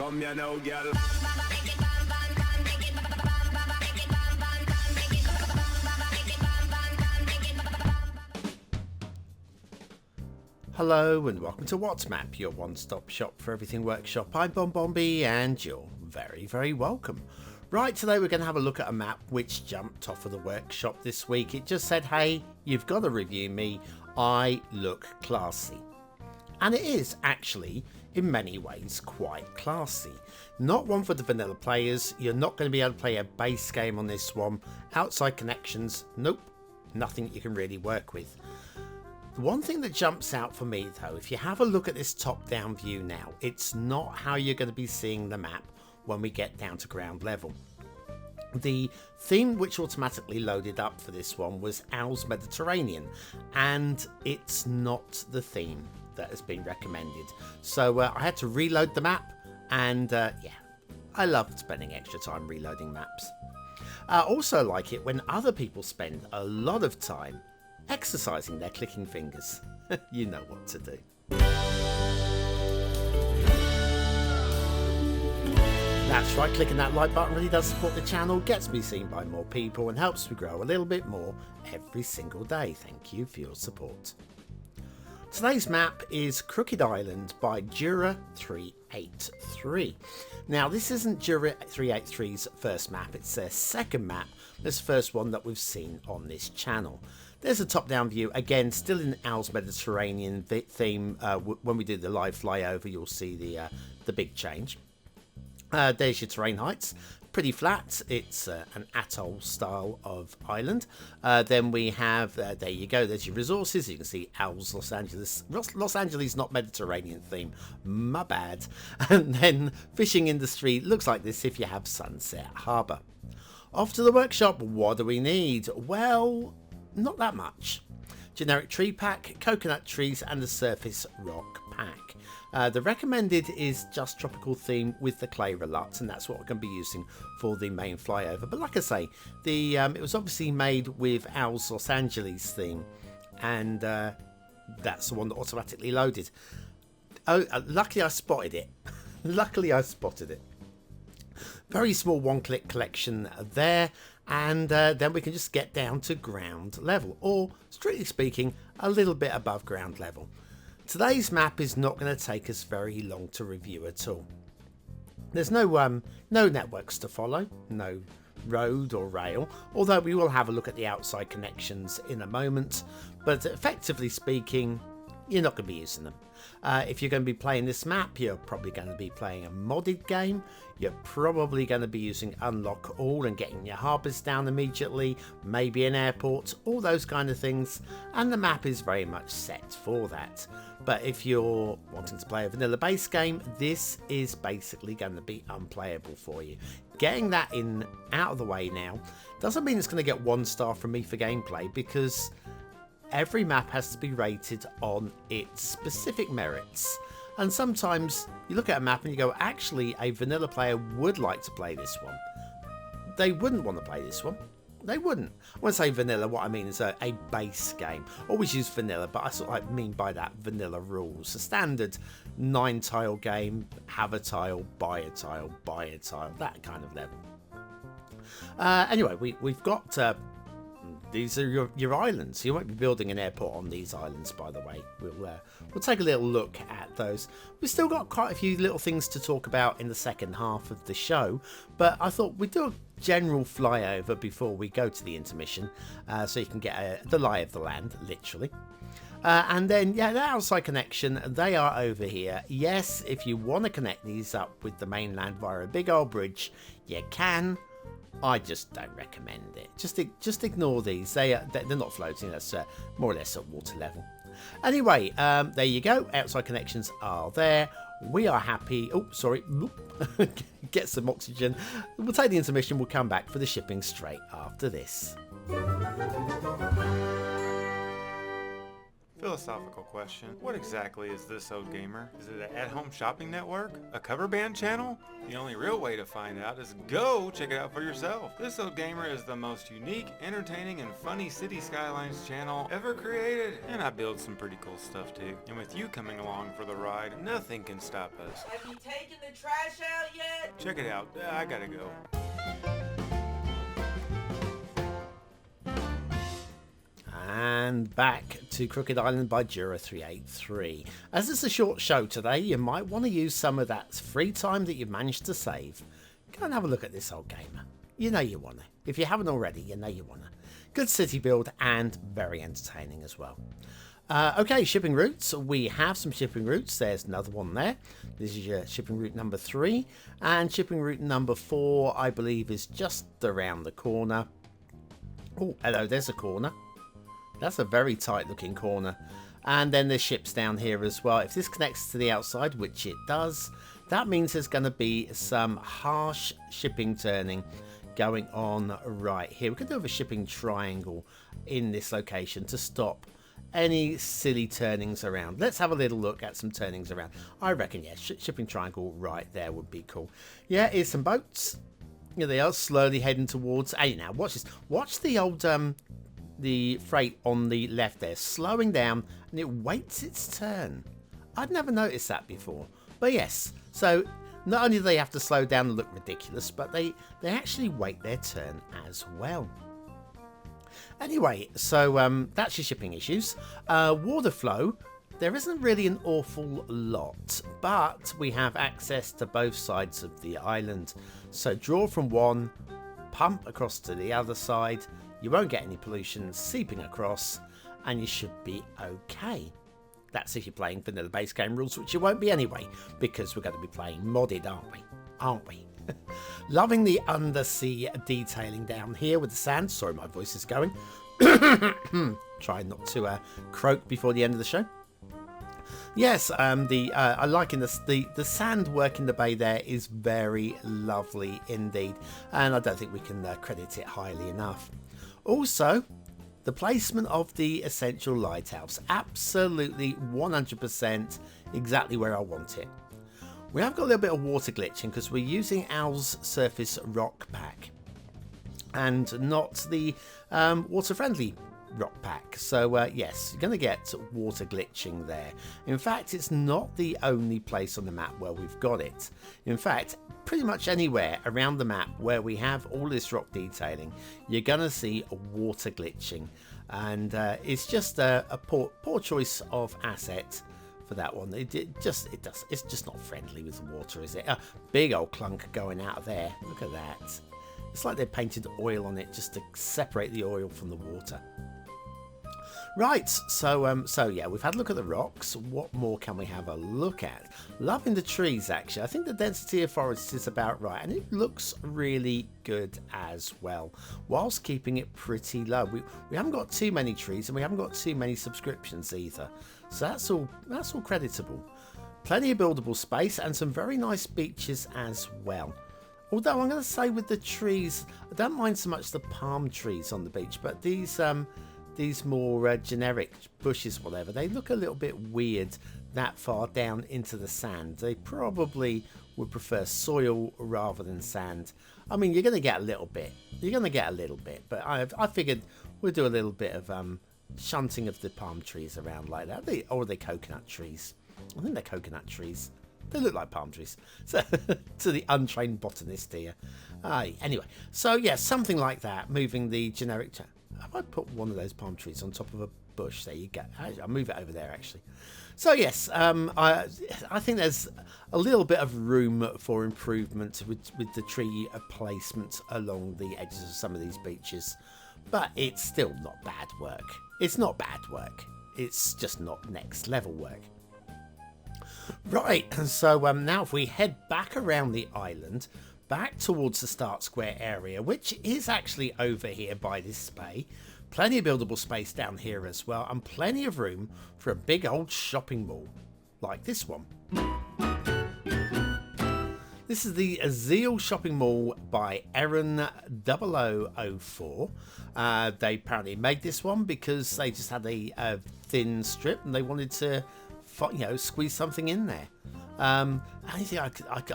Come here now, girl. Hello and welcome to What's Map, your one-stop shop for everything workshop. I'm BonBonB and you're very, very welcome. Right, today we're going to have a look at a map which jumped off of the workshop this week. It just said, hey, you've got to review me. I look classy. And it is actually, in many ways, quite classy. Not one for the vanilla players. You're not going to be able to play a base game on this one. Outside connections, nope, nothing you can really work with. The one thing that jumps out for me though, if you have a look at this top-down view now, it's not how you're going to be seeing the map when we get down to ground level. The theme which automatically loaded up for this one was Owl's Mediterranean, and it's not the theme that has been recommended. So I had to reload the map, and yeah, I loved spending extra time reloading maps. I also like it when other people spend a lot of time exercising their clicking fingers. You know what to do. That's right, clicking that like button really does support the channel, gets me seen by more people and helps me grow a little bit more every single day. Thank you for your support. Today's map is Crooked Island by Jura 383. Now this isn't Jura 383's first map, it's their second map. This first one that we've seen on this channel. There's a top-down view, again, still in Owl's Mediterranean theme. When we do the live flyover, you'll see the big change. There's your terrain heights, pretty flat. It's an atoll style of island. Then we have, there you go, there's your resources. You can see Owl's Los Angeles, not Mediterranean theme, my bad. And then fishing industry looks like this if you have Sunset Harbour. Off to the workshop, what do we need? Well, not that much. Generic tree pack, coconut trees and the surface rock pack. The recommended is just tropical theme with the clay roulotte, and that's what we're going to be using for the main flyover. But like I say, it was obviously made with Owl's Los Angeles theme, and that's the one that automatically loaded. Oh, luckily I spotted it. Luckily I spotted it. Very small one-click collection there, and then we can just get down to ground level, or strictly speaking, a little bit above ground level. Today's map is not going to take us very long to review at all. There's no networks to follow, no road or rail, although we will have a look at the outside connections in a moment, but effectively speaking, you're not going to be using them. If you're going to be playing this map, you're probably going to be playing a modded game. You're probably going to be using Unlock All and getting your harbours down immediately, maybe an airport, all those kind of things, and the map is very much set for that. But if you're wanting to play a vanilla base game, this is basically going to be unplayable for you. Getting that out of the way now doesn't mean it's going to get 1 star from me for gameplay, because every map has to be rated on its specific merits. And sometimes you look at a map and you go, actually, a vanilla player would like to play this one. They wouldn't want to play this one. They wouldn't. When I say vanilla, what I mean is a base game. Always use vanilla, but I sort of mean by that vanilla rules. A standard 9-tile game, have a tile, buy a tile, buy a tile, that kind of level. Anyway, we've got... these are your islands. You won't be building an airport on these islands, by the way. We'll take a little look at those. We've still got quite a few little things to talk about in the second half of the show, but I thought we'd do a general flyover before we go to the intermission, so you can get the lie of the land, literally. And then, yeah, the outside connection, they are over here. Yes, if you want to connect these up with the mainland via a big old bridge, you can. I just don't recommend it. Just ignore these. They're not floating. That's more or less at water level. Anyway, there you go. Outside connections are there. We are happy. Oh, sorry. Get some oxygen. We'll take the intermission. We'll come back for the shipping straight after this. Philosophical question. What exactly is This Old Gamer? Is it an at-home shopping network? A cover band channel? The only real way to find out is go check it out for yourself. This Old Gamer is the most unique, entertaining, and funny Cities Skylines channel ever created. And I build some pretty cool stuff too. And with you coming along for the ride, nothing can stop us. Have you taken the trash out yet? Check it out. I gotta go. And back to Crooked Island by Jura383. As it's a short show today, you might want to use some of that free time that you've managed to save. Go and have a look at This Old Gamer. You know you want to. If you haven't already, you know you want to. Good city build and very entertaining as well. Okay, shipping routes. We have some shipping routes. There's another one there. This is your shipping route number 3. And shipping route number 4, I believe, is just around the corner. Oh, hello, there's a corner. That's a very tight looking corner. And then there's ships down here as well. If this connects to the outside, which it does, that means there's going to be some harsh shipping turning going on right here. We could do a shipping triangle in this location to stop any silly turnings around. Let's have a little look at some turnings around. I reckon, yeah, shipping triangle right there would be cool. Yeah, here's some boats. Here they are, slowly heading towards. Hey, now watch this. Watch the old the freight on the left there slowing down, and it waits its turn. I'd never noticed that before, but yes, so not only do they have to slow down and look ridiculous, but they actually wait their turn as well. Anyway, so that's your shipping issues. Water flow, there isn't really an awful lot, but we have access to both sides of the island. So draw from one, pump across to the other side. You won't get any pollution seeping across, and you should be okay. That's if you're playing vanilla base game rules, which you won't be anyway, because we're going to be playing modded, aren't we? Aren't we? Loving the undersea detailing down here with the sand. Sorry, my voice is going. Try not to croak before the end of the show. Yes, I like the sand work in the bay there is very lovely indeed, and I don't think we can credit it highly enough. Also, the placement of the essential lighthouse, absolutely 100% exactly where I want it. We have got a little bit of water glitching because we're using Owl's surface rock pack and not the water friendly rock pack. So yes, you're going to get water glitching there. In fact, it's not the only place on the map where we've got it. In fact, pretty much anywhere around the map where we have all this rock detailing, you're going to see water glitching, and it's just a poor choice of asset for that one. It's just not friendly with the water, is it? A big old clunk going out of there. Look at that. It's like they painted oil on it just to separate the oil from the water. Right, so yeah, we've had a look at the rocks. What more can we have a look at? Loving the trees, actually. I think the density of forest is about right, and it looks really good as well, whilst keeping it pretty low. We haven't got too many trees, and we haven't got too many subscriptions either. So that's all creditable. Plenty of buildable space and some very nice beaches as well. Although I'm going to say with the trees, I don't mind so much the palm trees on the beach, but these more generic bushes, whatever, they look a little bit weird that far down into the sand. They probably would prefer soil rather than sand. I mean, you're going to get a little bit. But I figured we'll do a little bit of shunting of the palm trees around like that. Or are they coconut trees? I think they're coconut trees. They look like palm trees. So, to the untrained botanist here. Anyway, so yeah, something like that. Moving the generic... Have I put one of those palm trees on top of a bush? There you go. I'll move it over there, actually. So yes, I think there's a little bit of room for improvement with the tree placement along the edges of some of these beaches. But it's still not bad work. It's not bad work. It's just not next level work. Right, so now if we head back around the island, back towards the Start Square area, which is actually over here by this bay. Plenty of buildable space down here as well, and plenty of room for a big old shopping mall, like this one. This is the Zeal Shopping Mall by Erin 0004. They apparently made this one because they just had a thin strip and they wanted to, squeeze something in there. Anything I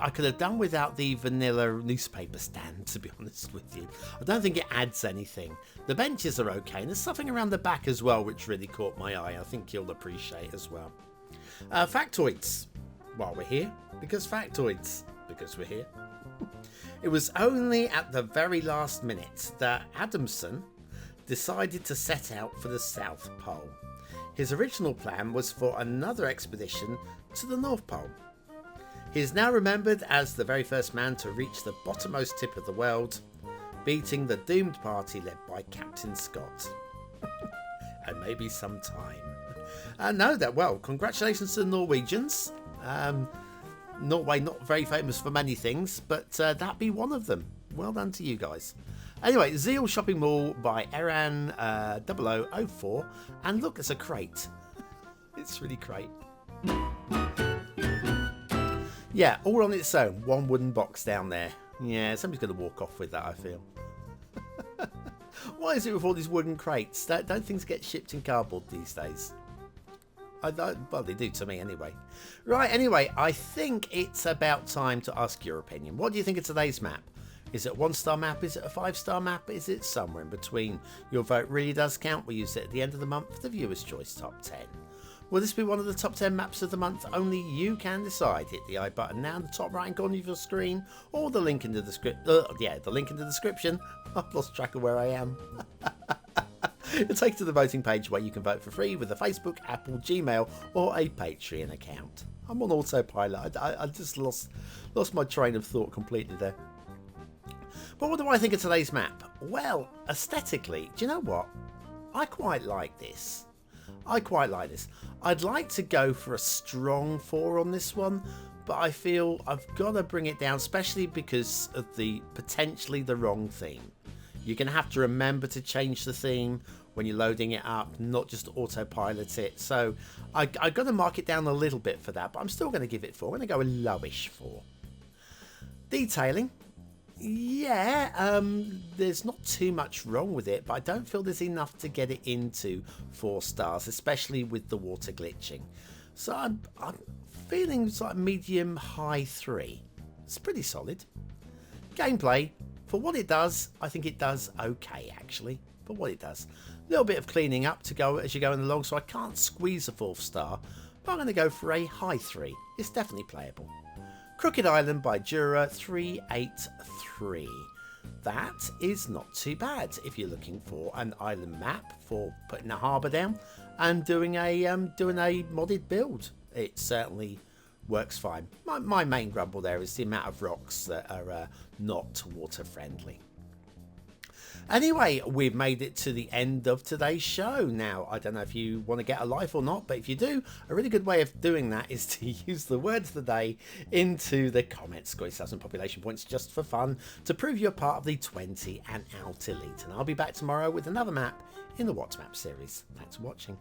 could have done without the vanilla newspaper stand, to be honest with you. I don't think it adds anything. The benches are okay, and there's something around the back as well which really caught my eye. I think you'll appreciate as well. Factoids. While we're here, because factoids. Because we're here. It was only at the very last minute that Adamson decided to set out for the South Pole. His original plan was for another expedition to the North Pole. He is now remembered as the very first man to reach the bottommost tip of the world, beating the doomed party led by Captain Scott. And maybe some time. Congratulations to the Norwegians. Norway not very famous for many things, but that be one of them. Well done to you guys. Anyway, Zeal Shopping Mall by Eran 0004, and look, it's a crate. It's really great. Yeah, all on its own. One wooden box down there. Yeah, somebody's going to walk off with that, I feel. Why is it with all these wooden crates? Don't things get shipped in cardboard these days? Well, they do to me anyway. Right, anyway, I think it's about time to ask your opinion. What do you think of today's map? Is it a 1-star map? Is it a 5-star map? Is it somewhere in between? Your vote really does count. We use it at the end of the month for the Viewer's Choice Top 10. Will this be one of the top 10 maps of the month? Only you can decide. Hit the I button now in the top right hand corner of your screen, or the link in the description. The link in the description. I've lost track of where I am. It'll take you to the voting page where you can vote for free with a Facebook, Apple, Gmail, or a Patreon account. I'm on autopilot. I just lost my train of thought completely there. But what do I think of today's map? Well, aesthetically, do you know what? I quite like this. I'd like to go for a strong 4 on this one, but I feel I've got to bring it down, especially because of the potentially the wrong theme. You're going to have to remember to change the theme when you're loading it up, not just autopilot it. So I got to mark it down a little bit for that, but I'm still going to give it 4. I'm going to go a lowish 4. Detailing. Yeah, there's not too much wrong with it, but I don't feel there's enough to get it into 4 stars, especially with the water glitching. So I'm feeling it's like medium high 3. It's pretty solid. Gameplay, for what it does, I think it does okay actually, for what it does. A little bit of cleaning up to go as you're going along, so I can't squeeze a 4th star, but I'm going to go for a high 3. It's definitely playable. Crooked Island by Jura 383. That is not too bad if you're looking for an island map for putting a harbour down and doing a modded build. It certainly works fine. My main grumble there is the amount of rocks that are not water friendly. Anyway, we've made it to the end of today's show. Now, I don't know if you want to get a life or not, but if you do, a really good way of doing that is to use the words of the day into the comments. Score yourself some population points just for fun to prove you're part of the 20 and out elite. And I'll be back tomorrow with another map in the What's Map series. Thanks for watching.